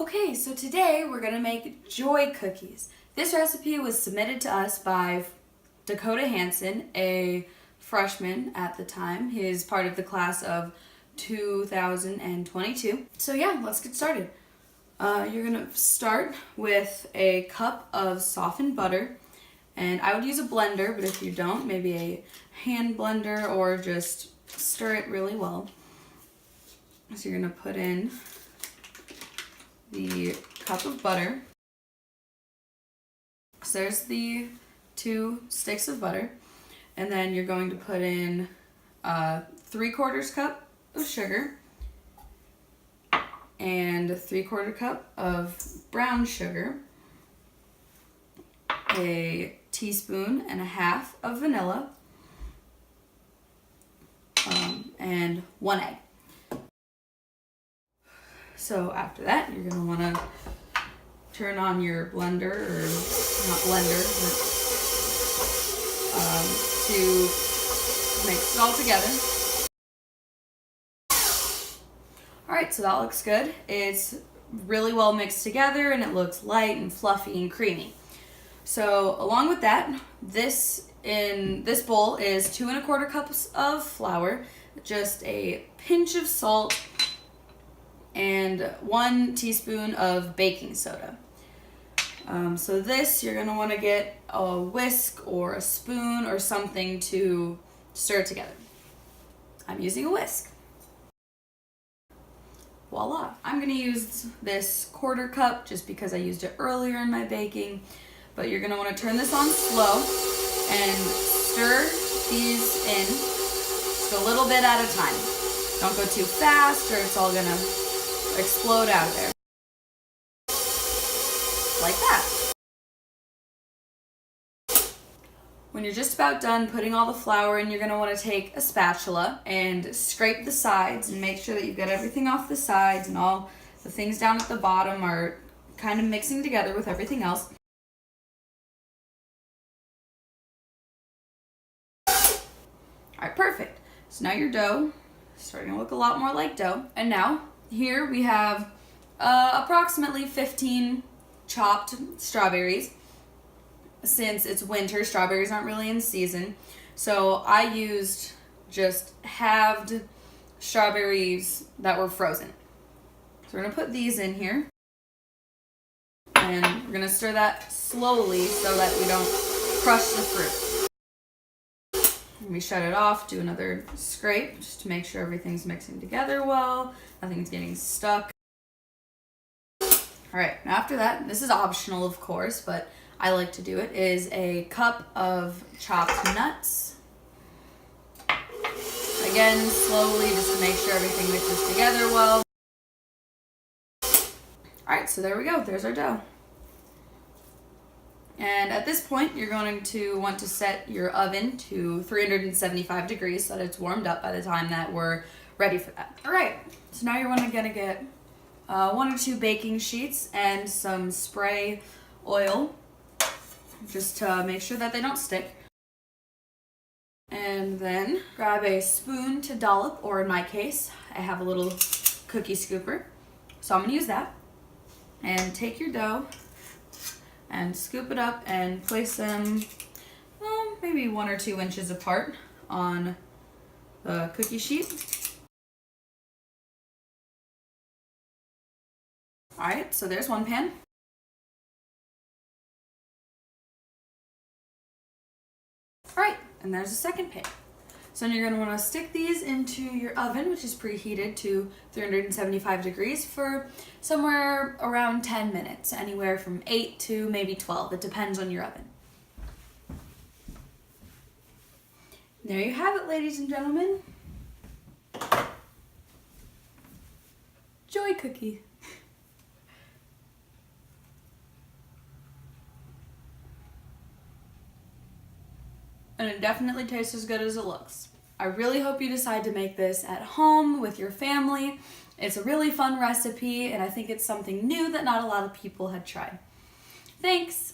Okay, so today we're gonna make joy cookies. This recipe was submitted to us by Dakota Hanson, a freshman at the time. He is part of the class of 2022. So yeah, let's get started. You're gonna start with a cup of softened butter, and I would use a blender, but if you don't, maybe a hand blender or just stir it really well. So you're gonna put in the cup of butter. So there's the 2 sticks of butter, and then you're going to put in a 3/4 cup of sugar and a 3/4 cup of brown sugar, a teaspoon and a half of vanilla, and 1 egg. So after that, you're going to want to turn on your blender, or not blender, but to mix it all together. Alright, so that looks good. It's really well mixed together and it looks light and fluffy and creamy. So along with that, in this bowl is 2 1/4 cups of flour, just a pinch of salt, and 1 teaspoon of baking soda. So this, you're gonna wanna get a whisk or a spoon or something to stir it together. I'm using a whisk. Voila. I'm gonna use this 1/4 cup just because I used it earlier in my baking, but you're gonna wanna turn this on slow and stir these in just a little bit at a time. Don't go too fast or it's all gonna explode out of there. Like that. When you're just about done putting all the flour in, you're going to want to take a spatula and scrape the sides and make sure that you've got everything off the sides and all the things down at the bottom are kind of mixing together with everything else. Alright, perfect. So now your dough is starting to look a lot more like dough. And now, here we have approximately 15 chopped strawberries. Since it's winter, strawberries aren't really in season. So I used just halved strawberries that were frozen. So we're gonna put these in here. And we're gonna stir that slowly so that we don't crush the fruit. And we shut it off, do another scrape just to make sure everything's mixing together well, nothing's getting stuck. Alright, after that, this is optional of course, but I like to do it, is a cup of chopped nuts. Again, slowly just to make sure everything mixes together well. Alright, so there we go, there's our dough. And at this point, you're going to want to set your oven to 375 degrees so that it's warmed up by the time that we're ready for that. Alright, so now you're gonna get 1 or 2 baking sheets and some spray oil just to make sure that they don't stick. And then grab a spoon to dollop, or in my case, I have a little cookie scooper. So I'm gonna use that. And take your dough and scoop it up and place them maybe 1 or 2 inches apart on the cookie sheet. Alright, so there's one pan. Alright, and there's a second pan. So you're going to want to stick these into your oven, which is preheated to 375 degrees for somewhere around 10 minutes, anywhere from 8 to maybe 12. It depends on your oven. There you have it, ladies and gentlemen. Joy cookie. And it definitely tastes as good as it looks. I really hope you decide to make this at home with your family. It's a really fun recipe, and I think it's something new that not a lot of people had tried. Thanks!